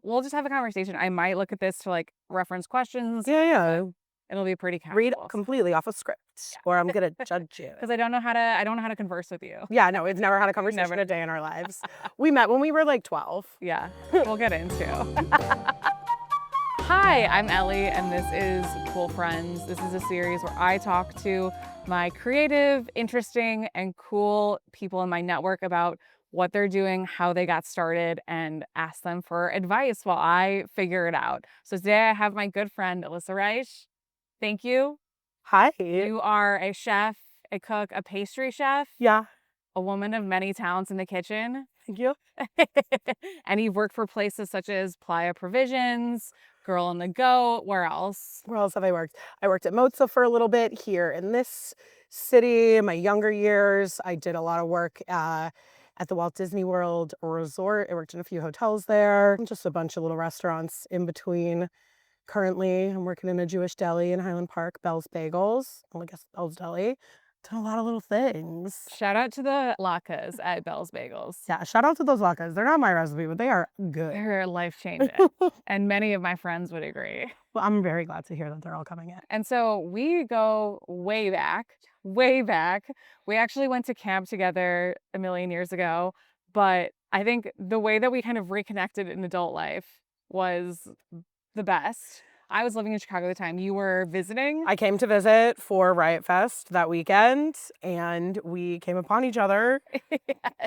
we'll just have a conversation. I might look at this to like reference questions. Yeah. It'll be pretty casual. Read completely off a script, or I'm gonna judge you. Because I don't know how to converse with you. Yeah, no, we've never had a conversation a day in our lives. We met when we were like 12. Yeah, we'll get into. Hi, I'm Ellie, and this is Cool Friends. This is a series where I talk to my creative, interesting, and cool people in my network about what they're doing, how they got started, and ask them for advice while I figure it out. So today I have my good friend, Alyssa Reich. Thank you. Hi. You are a chef, a cook, a pastry chef. Yeah. A woman of many talents in the kitchen. Thank you. And you've worked for places such as Playa Provisions, Girl on the Go. Where else? Where else have I worked? I worked at Mozza for a little bit here in this city. In my younger years, I did a lot of work at the Walt Disney World Resort. I worked in a few hotels there, just a bunch of little restaurants in between. Currently, I'm working in a Jewish deli in Highland Park, Bell's Bagels. Well, I guess Bell's Deli. Done a lot of little things. Shout out to the latkes at Bell's Bagels. Yeah, shout out to those latkes. They're not my recipe, but they are good. They're life-changing. And many of my friends would agree. Well, I'm very glad to hear that they're all coming in. And so we go way back, way back. We actually went to camp together a million years ago, but I think the way that we kind of reconnected in adult life was the best. I was living in Chicago at the time. You were visiting? I came to visit for Riot Fest that weekend, and we came upon each other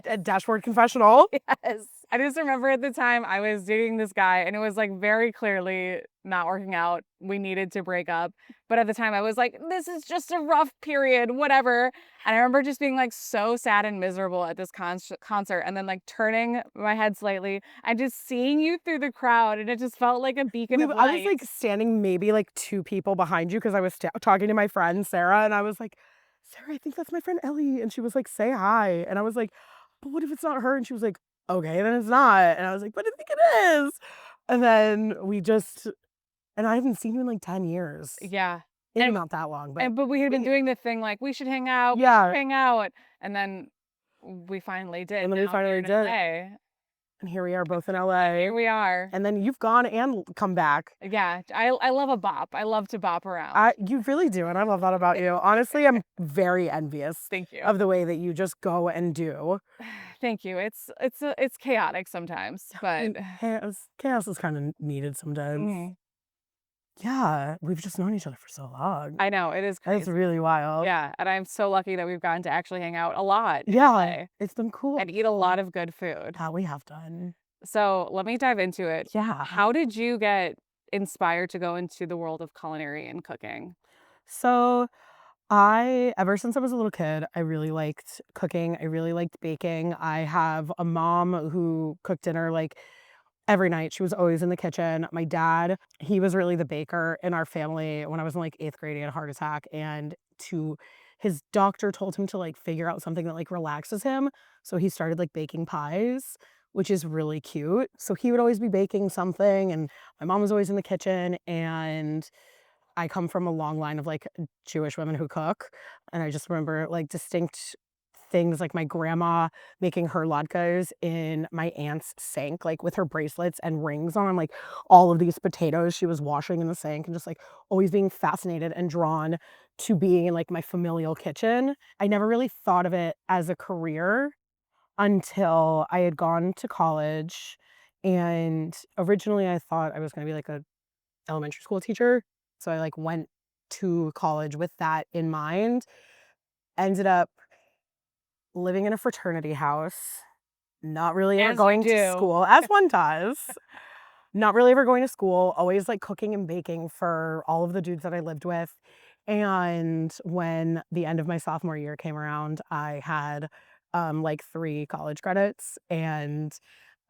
at Dashboard Confessional. Yes. I just remember at the time I was dating this guy, and it was like very clearly not working out. We needed to break up. But at the time I was like, this is just a rough period, whatever. And I remember just being like so sad and miserable at this concert, and then like turning my head slightly and just seeing you through the crowd, and it just felt like a beacon of light. I was like standing maybe like 2 people behind you because I was talking to my friend Sarah, and I was like, Sarah, I think that's my friend Ellie. And she was like, say hi. And I was like, but what if it's not her? And she was like, okay, then it's not. And I was like, but I think it is. And then and I haven't seen you in like 10 years. Yeah. Maybe not that long, but we had been doing the thing like, we should hang out, yeah, hang out. And then we finally did. And then we finally did. And here we are both in LA. Here we are. And then you've gone and come back. Yeah, I love a bop. I love to bop around. You really do, and I love that about you. Honestly, I'm very envious. Thank you. Of the way that you just go and do. Thank you. It's chaotic sometimes, but chaos is kind of needed sometimes. Mm. Yeah, we've just known each other for so long. I know, it is crazy. It's really wild. Yeah, and I'm so lucky that we've gotten to actually hang out a lot. Yeah, it's been cool. And eat a lot of good food. Yeah, we have done. So let me dive into it. Yeah. How did you get inspired to go into the world of culinary and cooking? So ever since I was a little kid, I really liked cooking. I really liked baking. I have a mom who cooked dinner like every night. She was always in the kitchen. My dad, he was really the baker in our family. When I was in like 8th grade, he had a heart attack, and his doctor told him to like figure out something that like relaxes him. So he started like baking pies, which is really cute. So he would always be baking something, and my mom was always in the kitchen, and I come from a long line of like Jewish women who cook. And I just remember like distinct things like my grandma making her latkes in my aunt's sink, like with her bracelets and rings on, like all of these potatoes she was washing in the sink, and just like always being fascinated and drawn to being in like my familial kitchen. I never really thought of it as a career until I had gone to college. And originally I thought I was going to be like a elementary school teacher. So I like went to college with that in mind. Ended up living in a fraternity house, not really ever going to school, as one does. Not really ever going to school, always like cooking and baking for all of the dudes that I lived with. And when the end of my sophomore year came around, I had like 3 college credits and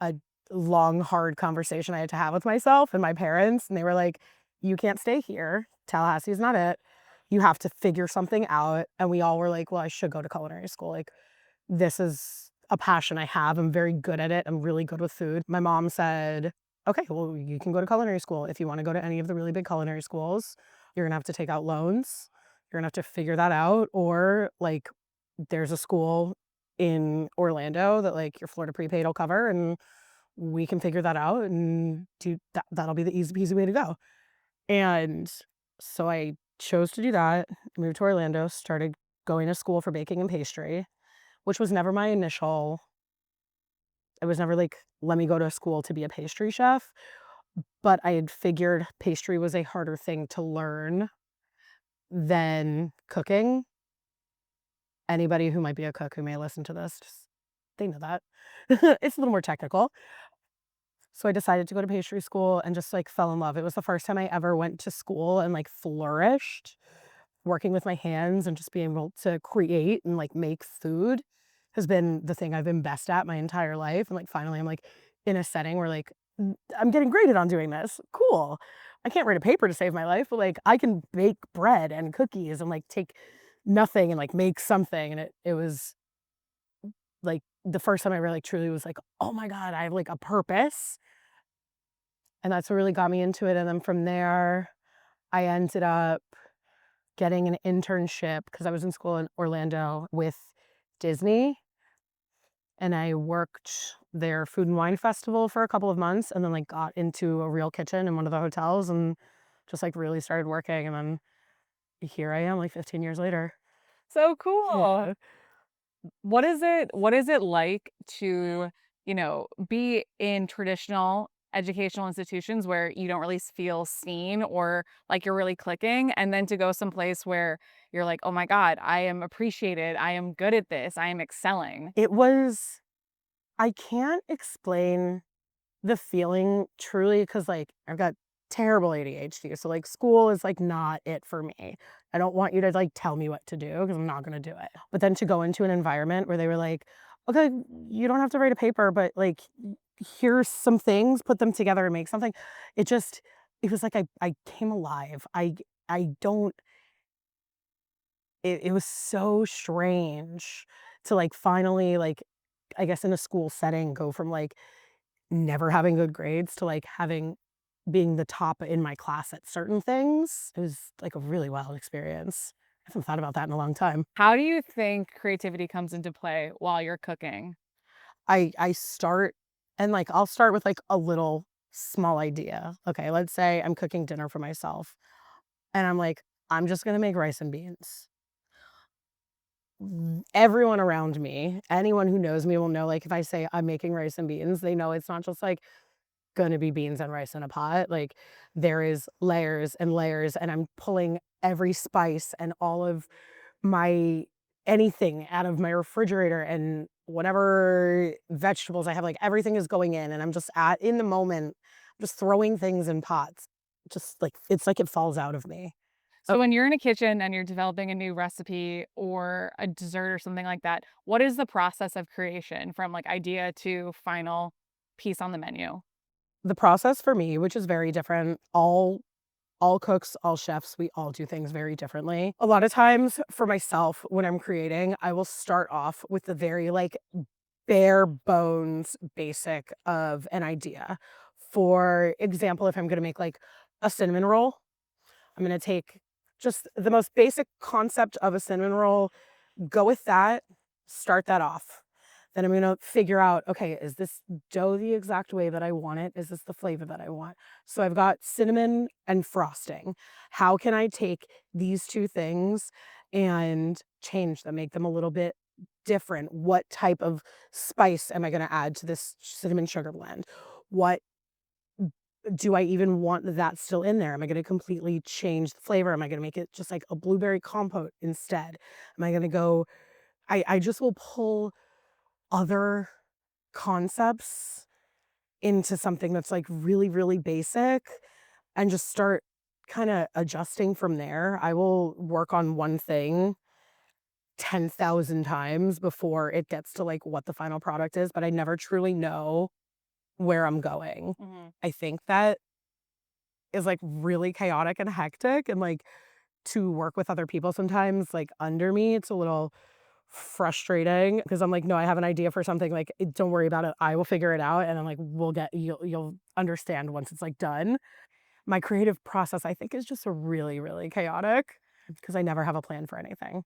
a long, hard conversation I had to have with myself and my parents. And they were like, you can't stay here. Tallahassee's not it. You have to figure something out. And we all were like, well, I should go to culinary school. Like, this is a passion I have. I'm very good at it. I'm really good with food. My mom said, okay, well, you can go to culinary school. If you want to go to any of the really big culinary schools, you're going to have to take out loans. You're going to have to figure that out. Or like, there's a school in Orlando that like your Florida prepaid will cover, and we can figure that out and that'll be the easy peasy way to go. And so I chose to do that, moved to Orlando, started going to school for baking and pastry, which was never my initial. It was never like, let me go to school to be a pastry chef, but I had figured pastry was a harder thing to learn than cooking. Anybody who might be a cook who may listen to this, just, they know that. It's a little more technical. So I decided to go to pastry school and just like fell in love. It was the first time I ever went to school and like flourished working with my hands and just being able to create and like make food has been the thing I've been best at my entire life. And like finally I'm like in a setting where like I'm getting graded on doing this. Cool. I can't write a paper to save my life, but like I can bake bread and cookies and like take nothing and like make something. And it was like the first time I really like, truly was like, oh my God, I have like a purpose. And that's what really got me into it. And then from there, I ended up getting an internship because I was in school in Orlando with Disney. And I worked their food and wine festival for a couple of months and then like got into a real kitchen in one of the hotels and just like really started working. And then here I am like 15 years later. So Yeah. cool. What is it like to, be in traditional educational institutions where you don't really feel seen or like you're really clicking, and then to go someplace where you're like, "Oh my God, I am appreciated. I am good at this. I am excelling." It was, I can't explain the feeling truly because like I've got terrible ADHD. So like school is like not it for me. I don't want you to like tell me what to do because I'm not going to do it. But then to go into an environment where they were like, okay, you don't have to write a paper, but like here's some things, put them together and make something. It just, it was like I came alive. I don't, it was so strange to like finally like I guess in a school setting go from like never having good grades to like having being the top in my class at certain things. It was like a really wild experience. I haven't thought about that in a long time. How do you think creativity comes into play while you're cooking? I start and like I'll start with like a little small idea. Okay, let's say I'm cooking dinner for myself and I'm like, I'm just gonna make rice and beans. Everyone around me, anyone who knows me will know like if I say I'm making rice and beans, they know it's not just like gonna be beans and rice in a pot. Like there is layers and layers, and I'm pulling every spice and all of my anything out of my refrigerator and whatever vegetables I have, like everything is going in, and I'm just at in the moment, just throwing things in pots. Just like it's like it falls out of me. Oh, So when you're in a kitchen and you're developing a new recipe or a dessert or something like that, what is the process of creation from like idea to final piece on the menu? the process for me, which is very different, all cooks, all chefs, we all do things very differently. A lot of times for myself, when I'm creating, I will start off with the very like bare bones basic of an idea. For example, if I'm gonna make like a cinnamon roll, I'm gonna take just the most basic concept of a cinnamon roll, go with that, start that off. Then I'm gonna figure out, okay, is this dough the exact way that I want it? Is this the flavor that I want? So I've got cinnamon and frosting. How can I take these two things and change them, make them a little bit different? What type of spice am I gonna add to this cinnamon sugar blend? What do I even want that still in there? Am I gonna completely change the flavor? Am I gonna make it just like a blueberry compote instead? Am I gonna go, I just will pull other concepts into something that's like really, really basic and just start kind of adjusting from there. I will work on one thing 10,000 times before it gets to like what the final product is, but I never truly know where I'm going. Mhm. I think that is like really chaotic and hectic and like to work with other people sometimes like under me, it's a little frustrating because I'm like, "No, I have an idea for something, like, don't worry about it, I will figure it out," and I'm like, "We'll get you'll understand once it's, like, done." My creative process, I think, is just a really, really chaotic because I never have a plan for anything.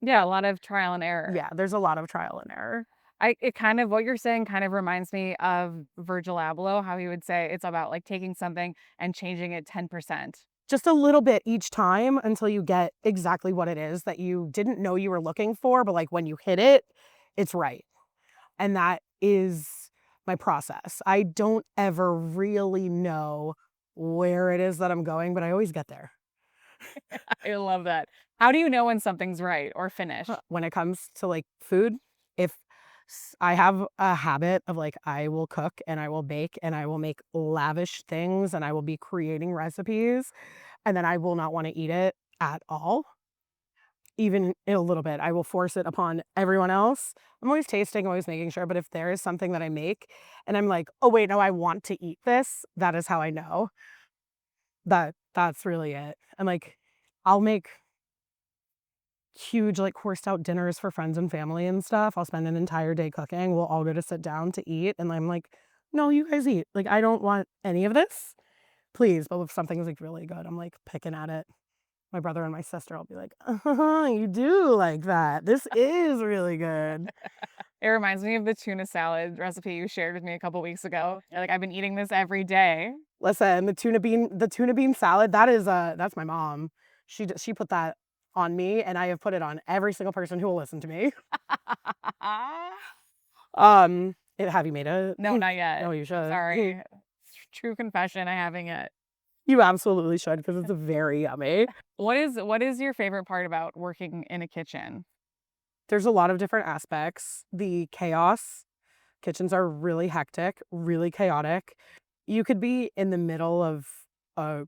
Yeah, a lot of trial and error. Yeah, there's a lot of trial and error. It kind of what you're saying kind of reminds me of Virgil Abloh, how he would say it's about like taking something and changing it 10%. Just a little bit each time until you get exactly what it is that you didn't know you were looking for, but like when you hit it, it's right. And that is my process. I don't ever really know where it is that I'm going, but I always get there. I love that. How do you know when something's right or finished? When it comes to like food, if I have a habit of like I will cook and I will bake and I will make lavish things and I will be creating recipes and then I will not want to eat it at all. Even in a little bit, I will force it upon everyone else. I'm always tasting, always making sure, but if there is something that I make and I'm like, "Oh wait, no, I want to eat this," that is how I know that that's really it. And like I'll make huge, like, coursed out dinners for friends and family and stuff. I'll spend an entire day cooking. We'll all go to sit down to eat, and I'm like, "No, you guys eat. Like, I don't want any of this. Please." But if something's, like, really good, I'm, like, picking at it. My brother and my sister will be like, "Uh-huh, you do like that. This is really good." It reminds me of the tuna salad recipe you shared with me a couple weeks ago. You're like, I've been eating this every day. Listen, the tuna bean salad, that is, that's my mom. She put that on me, and I have put it on every single person who will listen to me. Have you made it? No, not yet. No, you should. Sorry. True confession, I haven't yet. You absolutely should because it's very yummy. What is your favorite part about working in a kitchen? There's a lot of different aspects. The chaos. Kitchens are really hectic, really chaotic. You could be in the middle of a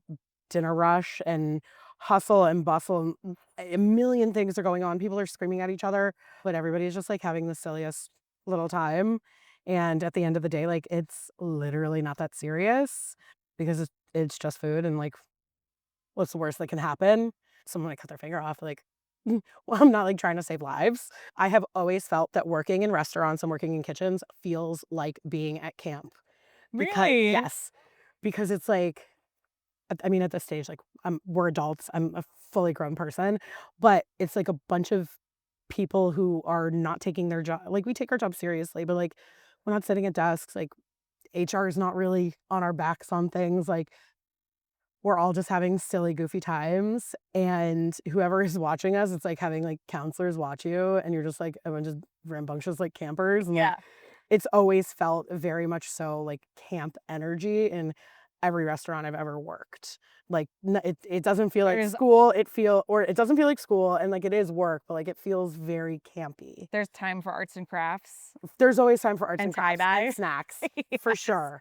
dinner rush and hustle and bustle. A million things are going on. People are screaming at each other, but everybody's just like having the silliest little time. And at the end of the day, like it's literally not that serious because it's just food and like what's the worst that can happen? Someone might cut their finger off, like, well, I'm not, like, trying to save lives. I have always felt that working in restaurants and working in kitchens feels like being at camp. Because Really? yes, because it's like I mean, at this stage, like, we're adults, I'm a fully grown person, but it's like a bunch of people who are not taking their job like, we take our job seriously, but, like, we're not sitting at desks, like, HR is not really on our backs on things, like, we're all just having silly, goofy times, and whoever is watching us, it's like having, like, counselors watch you, and you're just, like, a bunch of rambunctious, like, campers, and, like, Yeah. it's always felt very much so, like, camp energy in every restaurant I've ever worked. Like, it doesn't feel like There's school, it doesn't feel like school, and, like, it is work, but, like, it feels very campy. there's time for arts and crafts There's always time for arts and and crafts and tie-dye. snacks, for Yes. sure.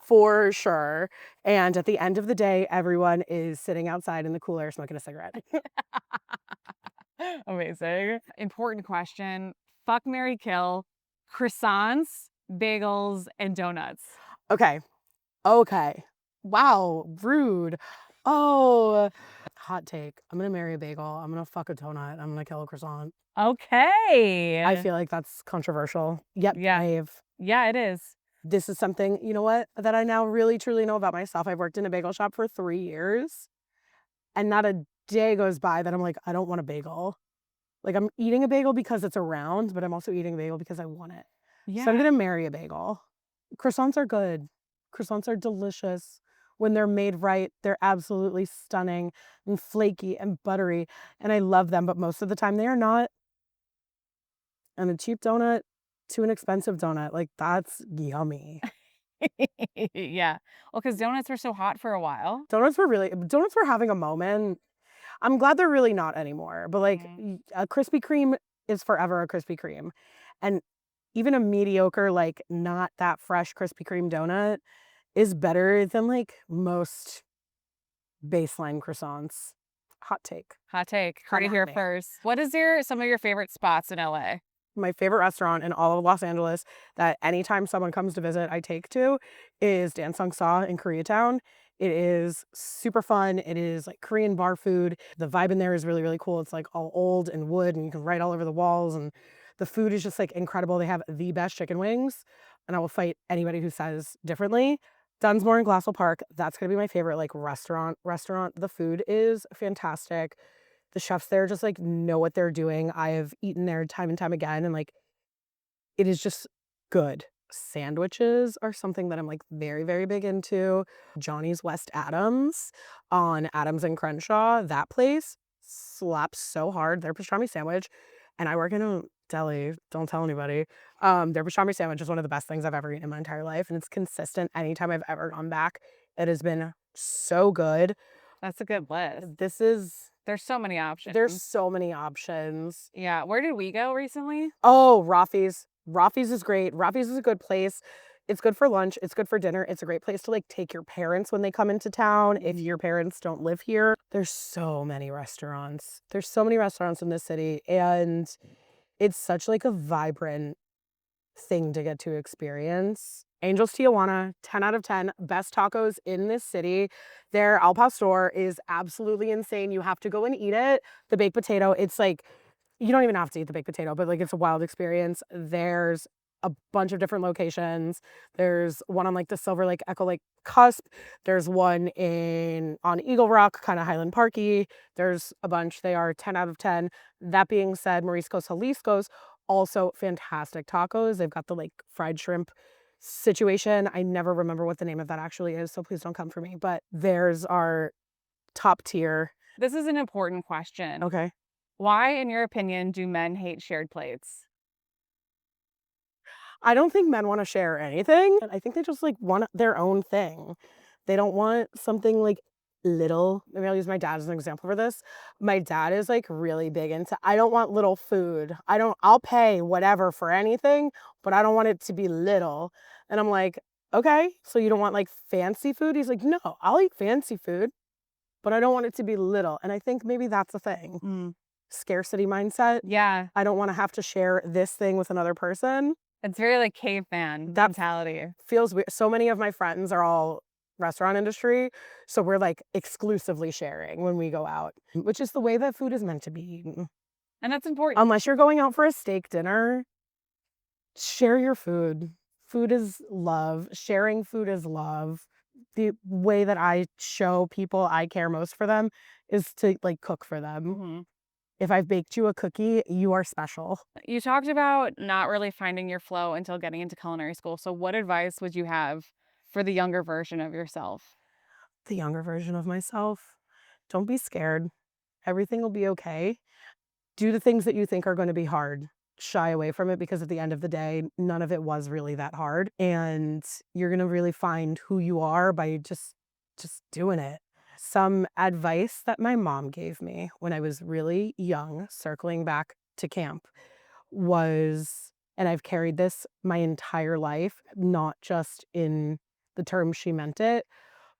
For sure. And at the end of the day, everyone is sitting outside in the cool air smoking a cigarette. Amazing. Important question. Fuck, marry, kill. Croissants, bagels, and donuts. Okay. Okay. Wow, rude. Oh, hot take. I'm gonna marry a bagel. I'm gonna fuck a donut. I'm gonna kill a croissant. I Okay. feel like that's controversial, yet Yeah. brave. Yeah, it is. This is something, you know what, that I now really truly know about myself. I've worked in a bagel shop for 3 years, and not a day goes by that I'm like, "I don't want a bagel." Like, I'm eating a bagel because it's around, but I'm also eating a bagel because I want it. So I'm Yeah. gonna marry a bagel. Croissants are good. Croissants are delicious. When they're made right, they're absolutely stunning and flaky and buttery, and I love them, but most of the time they are not. And a cheap donut to an expensive donut, like, that's yummy. Yeah. Well, because donuts were so hot for a while. Donuts were having a moment. I'm glad they're really not anymore, but, like, Mm. a Krispy Kreme is forever a Krispy Kreme, and even a mediocre, like, not that fresh Krispy Kreme donut is better than, like, most baseline croissants. Hot take. Hot take. Heard Come it at here me. first. What is some of your favorite spots in LA? My favorite restaurant in all of Los Angeles that anytime someone comes to visit, I take to is Dan Sung Sa in Koreatown. It is super fun. It is like Korean bar food. The vibe in there is really, really cool. It's like all old and wood, and you can write all over the walls. And the food is just like incredible. They have the best chicken wings, and I will fight anybody who says differently. Dunsmore and Glassell Park, that's gonna be my favorite like restaurant. The food is fantastic. The chefs there just, like, know what they're doing. I have eaten there time and time again, and, like, It is just good. Sandwiches are something that I'm, like, very, very big into. Johnny's West Adams on Adams and Crenshaw, that place slaps so hard. Their pastrami sandwich, and I work in a deli, don't tell anybody. Their pastrami sandwich is one of the best things I've ever eaten in my entire life, and it's consistent anytime I've ever gone back. It has been so good. That's a good list. This is There's so many there's options. so many options. Yeah. Where did we go recently? Oh, Rafi's. Rafi's is great. Rafi's is a good place. It's good for lunch. It's good for dinner. It's a great place to like take your parents when they come into town if your parents don't live here. There's so many restaurants. There's so many restaurants in this city, and it's such like a vibrant thing to get to experience. Angel's Tijuana, 10 out of 10, best tacos in this city. Their al pastor is absolutely insane. You have to go and eat it. The baked potato, it's like you don't even have to eat the baked potato, but like it's a wild experience. There's a bunch of different locations. There's one on like the Silver Lake Echo Lake cusp. There's one in on Eagle Rock, kind of Highland Parky. There's a bunch. They are 10 out of 10. That being said, Mariscos Jalisco's also fantastic tacos. They've got the like fried shrimp situation. I never remember what the name of that actually is, so please don't come for me. But theirs are top tier. This is an important question. Okay. Why, in your opinion, do men hate shared plates? I don't think men wanna share anything. I think they just, like, want their own thing. They don't want something, like, little. Maybe I'll use my dad as an example for this. My dad is, like, really big into, "I don't want little food. I'll pay whatever for anything, but I don't want it to be little." And I'm like, "Okay, so you don't want, like, fancy food?" He's like, "No, I'll eat fancy food, but I don't want it to be little." And I think maybe that's the thing. Mm. Scarcity mindset. Yeah. I don't wanna have to share this thing with another person. It's very like caveman That mentality. feels weird. So many of my friends are all restaurant industry, so we're, like, exclusively sharing when we go out, which is the way that food is meant to be eaten. And that's important. Unless you're going out for a steak dinner, share your food. Food is love. Sharing food is love. The way that I show people I care most for them is to, like, cook for them. Mhm. If I've baked you a cookie, you are special. You talked about not really finding your flow until getting into culinary school. So, what advice would you have for the younger version of yourself? The younger version of myself, don't be scared. Everything will be okay. Do the things that you think are gonna be hard. Shy away from it because at the end of the day, none of it was really that hard, and you're gonna really find who you are by just doing it. Some advice that my mom gave me when I was really young, circling back to camp, was, and I've carried this my entire life, not just in the terms she meant it,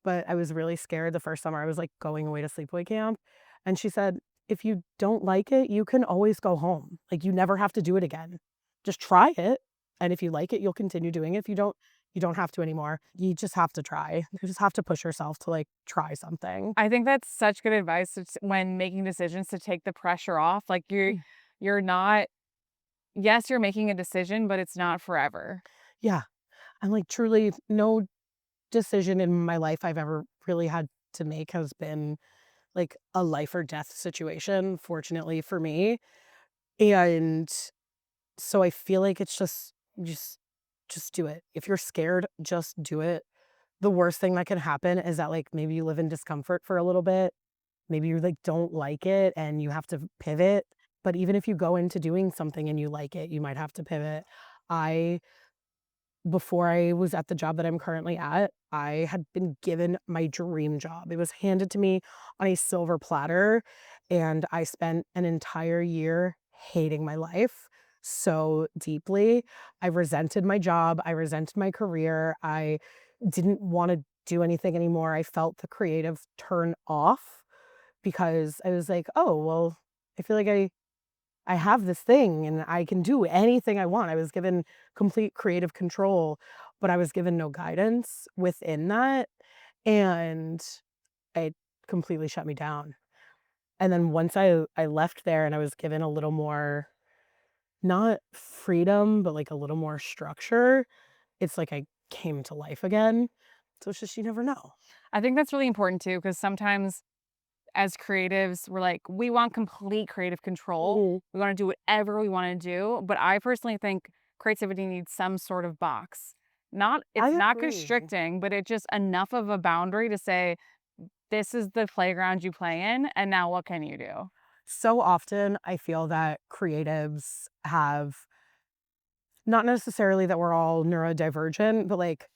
but I was really scared the first summer I was, like, going away to sleepaway camp, and she said, "If you don't like it, you can always go home. Like, you never have to do it again. Just try it, and if you like it, you'll continue doing it. If you don't have to anymore. You just have to try. You just have to push yourself to, like, try something." I think that's such good advice when making decisions to take the pressure off. Like you're not. Yes, you're making a decision, but it's not forever. Yeah, and, like, truly, no decision in my life I've ever really had to make has been, like, a life or death situation, fortunately for me, and so I feel like it's just just do it. If you're scared, just do it. The worst thing that can happen is that, like, maybe you live in discomfort for a little bit. Maybe you, like, don't like it and you have to pivot, but even if you go into doing something and you like it, you might have to pivot. I Before I was at the job that I'm currently at, I had been given my dream job. It was handed to me on a silver platter, and I spent an entire year hating my life so deeply. I resented my job, I resented my career, I didn't wanna do anything anymore. I felt the creative turn off because I was like, "Oh, well, I feel like I have this thing and I can do anything I want." I was given complete creative control, but I was given no guidance within that, and it completely shut me down. And then once I left there and I was given a little more, not freedom, but like a little more structure, it's like I came to life again. So it's just you never know. I think that's really important too, because sometimes as creatives, we're like, we want complete creative control. Mhm. We want to do whatever we want to do. But I personally think creativity needs some sort of box. Not I it's not agree. constricting, but it just enough of a boundary to say, this is the playground you play in, and now what can you do? So often I feel that creatives have, not necessarily that we're all neurodivergent, but like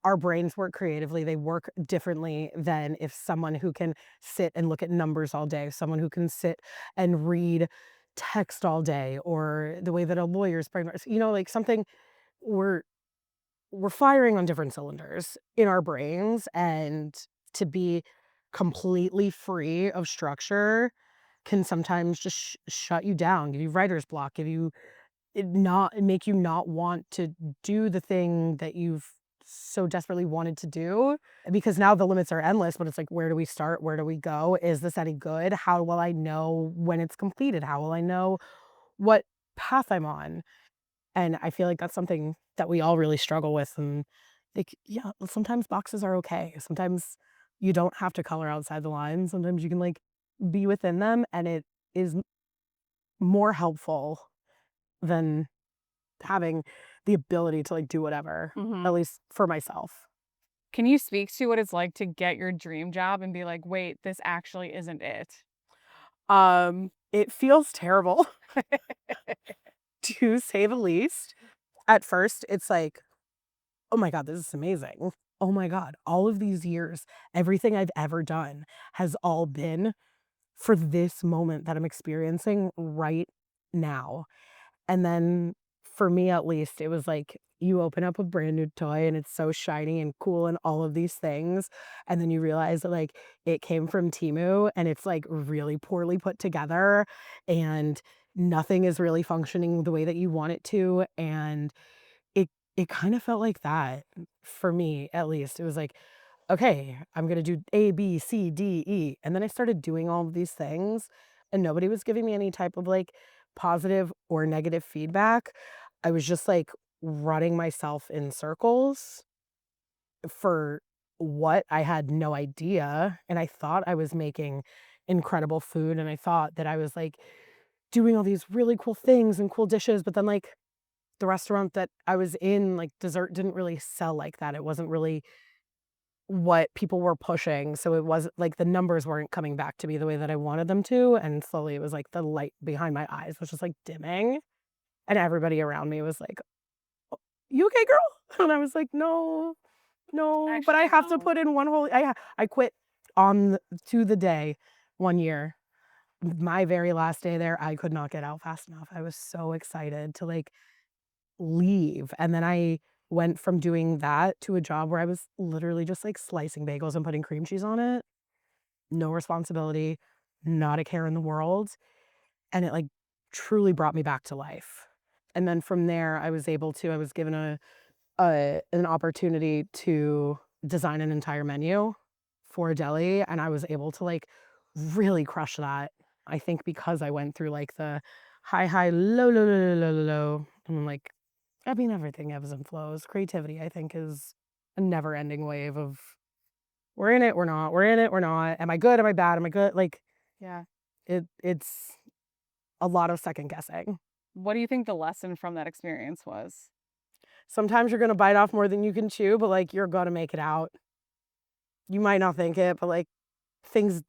our brains work creatively. They work differently than if someone who can sit and look at numbers all day, someone who can sit and read text all day, or the way that a lawyer's brain works. Like something, we're we're firing on different cylinders in our brains, and to be completely free of structure can sometimes just shut you down, give you writer's block, give you not make you not want to do the thing that you've so desperately wanted to do, because now the limits are endless, but it's like, where do we start? Where do we go? Is this any good? How will I know when it's completed? How will I know what path I'm on? And I feel like that's something that we all really struggle with. And like, yeah, sometimes boxes are okay. Sometimes you don't have to color outside the lines. Sometimes you can like be within them, and it is more helpful than having the ability to like do whatever, Mhm. at least for myself. Can you speak to what it's like to get your dream job and be like, "Wait, this actually isn't it?" It feels terrible to say the least. At first, it's like, oh my God, this is amazing. Oh my God, all of these years, everything I've ever done has all been for this moment that I'm experiencing right now. And then for me, at least, it was like you open up a brand new toy and it's so shiny and cool and all of these things. And then you realize that like it came from Timu and it's like really poorly put together, and nothing is really functioning the way that you want it to. And it kind of felt like that for me, at least. It was like, okay, I'm gonna do A, B, C, D, E. And then I started doing all of these things, and nobody was giving me any type of like positive or negative feedback. I was just like running myself in circles for what I had no idea. And I thought I was making incredible food, and I thought that I was like doing all these really cool things and cool dishes, but then like the restaurant that I was in, like dessert didn't really sell like that. It wasn't really what people were pushing, so it wasn't like the numbers weren't coming back to me the way that I wanted them to, and slowly it was like the light behind my eyes was just like dimming, and everybody around me was like, "You okay, girl?" And I was like, "No, no, but I Actually, have to no. put in one whole." I quit on to the day 1 year. My very last day there, I could not get out fast enough. I was so excited to like leave, and then I went from doing that to a job where I was literally just like slicing bagels and putting cream cheese on it. No responsibility, not a care in the world, and it, like, truly brought me back to life. And then from there, I was given an opportunity to design an entire menu for a deli, and I was able to, like, really crush that. I think because I went through, like, the high, high, low, low, low, low, low, low, low, and, like, I mean, everything ebbs and flows. Creativity, I think, is a never-ending wave of we're in it, we're not. We're in it, we're not. Am I good? Am I bad? Am I good? Like, yeah, it's a lot of second guessing. What do you think the lesson from that experience was? Sometimes you're gonna bite off more than you can chew, but like you're gonna make it out. You might not think it, but like things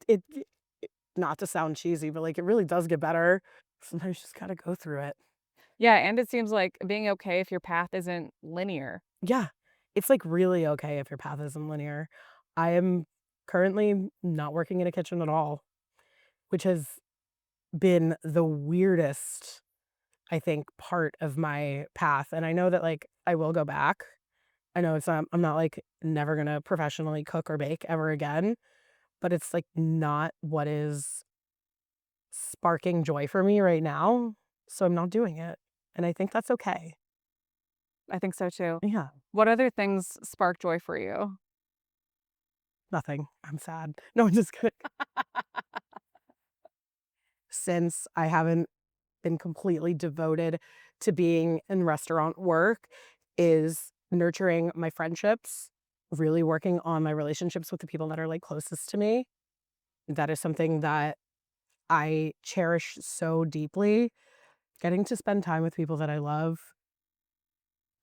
not to sound cheesy, but like it really does get better. Sometimes you just gotta go through it. Yeah, and it seems like being okay if your path isn't linear. Yeah. It's like really okay if your path isn't linear. I am currently not working in a kitchen at all, which has been the weirdest, I think, part of my path. And I know that like I will go back. I know I'm not like never gonna professionally cook or bake ever again, but it's like not what is sparking joy for me right now. So I'm not doing it. And I think that's okay. I think so too. Yeah. What other things spark joy for you? Nothing. I'm sad. No, I'm just kidding. Since I haven't been completely devoted to being in restaurant work, is nurturing my friendships, really working on my relationships with the people that are like closest to me. That is something that I cherish so deeply. Getting to spend time with people that I love,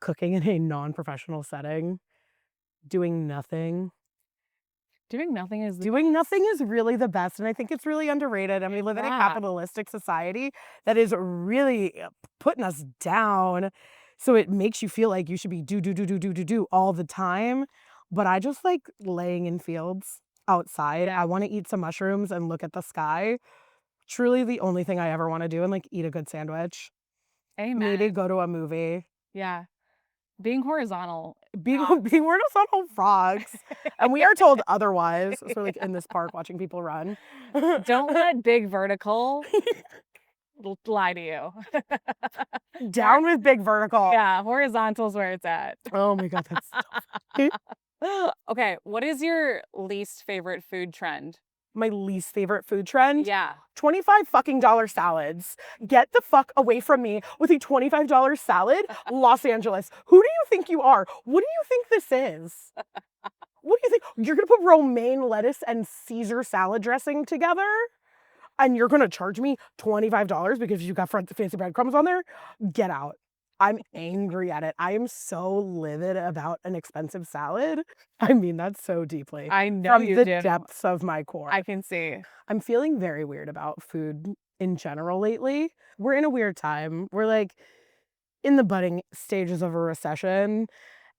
cooking in a non-professional setting, doing nothing. Doing nothing is Doing nothing is really the best, and I think it's really underrated, and we live in a yeah. capitalistic society that is really putting us down, so it makes you feel like you should be do all the time, but I just like laying in fields outside. I wanna eat some mushrooms and look at the sky. Truly the only thing I ever wanna do, and, like, eat a good sandwich. Amen. Maybe go to a movie. Yeah. Being horizontal. Being being horizontal frogs, and we are told otherwise, so we're, like, in this park watching people run. Don't let big vertical lie to you. Down with big vertical. Yeah, horizontal's where it's at. Oh my god, that's Okay, what is your least favorite food trend? my least favorite food trend. Yeah. 25 fucking dollar salads. Get the fuck away from me with a $25 salad, Los Angeles. Who do you think you are? What do you think this is? What do you think? You're gonna put romaine lettuce and Caesar salad dressing together? And you're gonna charge me $25 because you got fancy breadcrumbs on there? Get out. I'm angry at it. I am so livid about an expensive salad. I mean that so deeply. I know From you the do. depths of my core. I can see. I'm feeling very weird about food in general lately. We're in a weird time. We're like in the budding stages of a recession.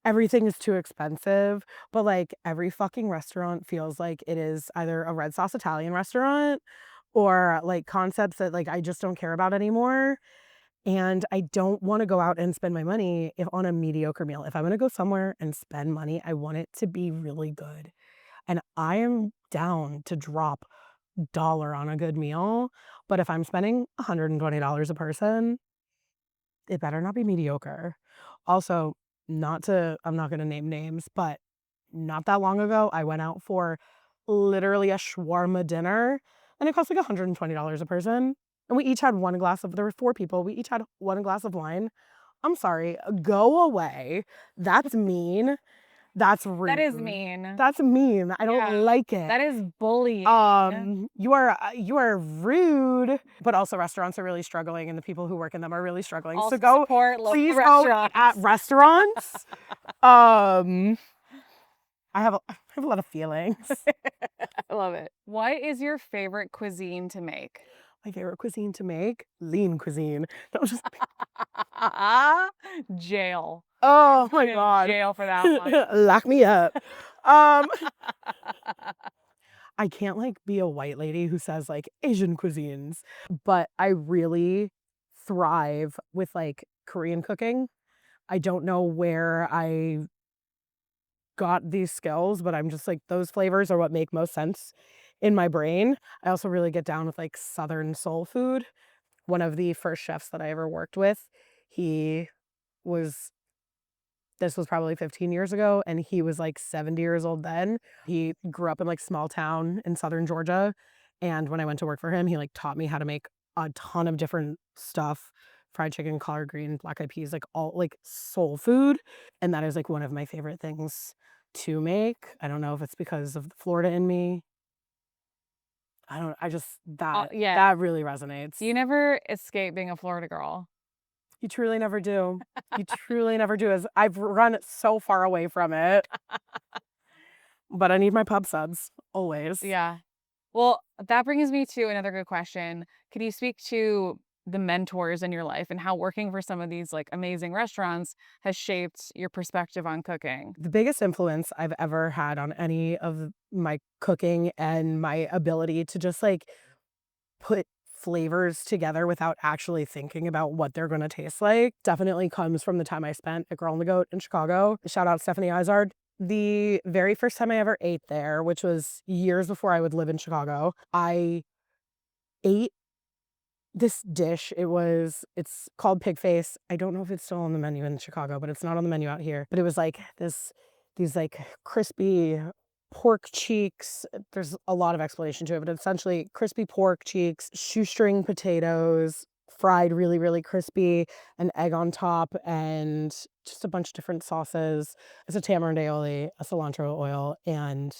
Everything is too expensive, but like every fucking restaurant feels like it is either a red sauce Italian restaurant or like concepts that like I just don't care about anymore. And I don't want to go out and spend my money if on a mediocre meal. If I'm going to go somewhere and spend money, I want it to be really good. And I am down to drop dollar on a good meal, but if I'm spending $120 a person, it better not be mediocre. Also, I'm not gonna name names, but not that long ago, I went out for literally a shawarma dinner, and it cost like $120 a person, and we each had there were 4 people, we each had 1 glass of wine. I'm sorry, go away. That's mean. That's rude. That is mean. That's mean. I Yeah. don't like it. That is bullying. You are rude, but also restaurants are really struggling and the people who work in them are really struggling. Also So go support local please restaurants. go at restaurants. I have a lot of feelings. I love it. What is your favorite cuisine to make? My favorite cuisine to make? Lean cuisine. No, just Jail. oh my I'm in god. jail for that one. Lock me up. I can't like be a white lady who says like Asian cuisines, but I really thrive with like Korean cooking. I don't know where I got these skills, but I'm just like those flavors are what make most sense in my brain. I also really get down with like Southern soul food. One of the first chefs that I ever worked with, he was this was probably 15 years ago, and he was like 70 years old then. He grew up in like small town in southern Georgia, and when I went to work for him, he like taught me how to make a ton of different stuff, fried chicken, collard green, black eyed peas, like all like soul food, and that is like one of my favorite things to make. I don't know if it's because of the Florida in me. I just Yeah. that really resonates. You never escape being a Florida girl. You truly never do. You truly never do. As I've run so far away from it. But I need my pub subs, always. Yeah. Well, that brings me to another good question. Could you speak to the mentors in your life and how working for some of these like amazing restaurants has shaped your perspective on cooking? The biggest influence I've ever had on any of my cooking and my ability to just like put flavors together without actually thinking about what they're going to taste like definitely comes from the time I spent at Girl on the Goat in Chicago. Shout out Stephanie Izard. The very first time I ever ate there, which was years before I would live in Chicago, I ate this dish. It's called pig face. I don't know if it's still on the menu in Chicago, but it's not on the menu out here. But it was like these like crispy pork cheeks. There's a lot of explanation to it, but essentially crispy pork cheeks, shoestring potatoes, fried really, really crispy, an egg on top, and just a bunch of different sauces. It's a tamarind aioli, a cilantro oil, and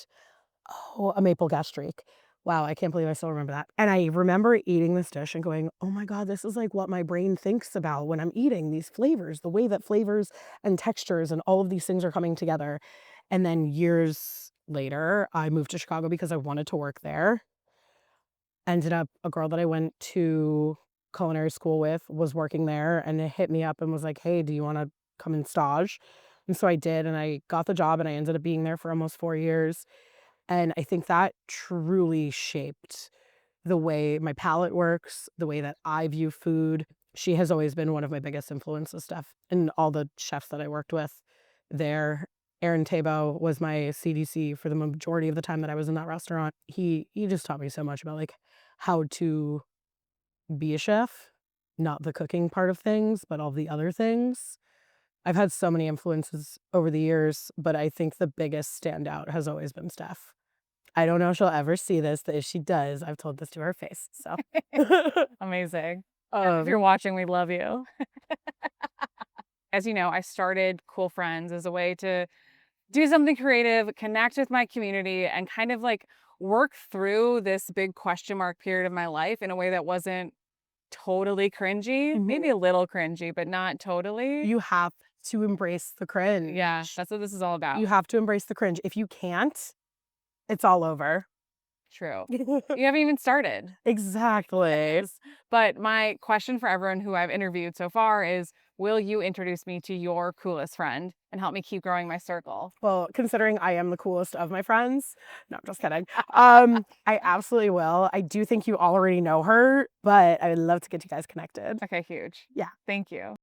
a maple gastrique. Wow, I can't believe I still remember that. And I remember eating this dish and going, oh my God, this is like what my brain thinks about when I'm eating these flavors, the way that flavors and textures and all of these things are coming together. And then years later, I moved to Chicago because I wanted to work there. Ended up a girl that I went to culinary school with was working there and it hit me up and was like, hey, do you want to come and stage? And so I did, and I got the job and I ended up being there for almost 4 years. And I think that truly shaped the way my palate works, the way that I view food. She has always been one of my biggest influences, Steph, and all the chefs that I worked with there. Aaron Tabo was my CDC for the majority of the time that I was in that restaurant. He just taught me so much about like how to be a chef, not the cooking part of things, but all the other things. I've had so many influences over the years, but I think the biggest standout has always been Steph. I don't know if she'll ever see this, but if she does, I've told this to her face. So, Amazing. If you're watching, we love you. As you know, I started Cool Friends as a way to do something creative, connect with my community, and kind of like work through this big question mark period of my life in a way that wasn't totally cringy, Mhm. maybe a little cringy, but not totally. You have to embrace the cringe. Yeah, that's what this is all about. You have to embrace the cringe. If you can't, it's all over. True. You haven't even started. Exactly. But my question for everyone who I've interviewed so far is, will you introduce me to your coolest friend and help me keep growing my circle? Well, considering I am the coolest of my friends, no, I'm just kidding. I absolutely will. I do think you already know her, but I would love to get you guys connected. Okay, huge. Yeah. Thank you.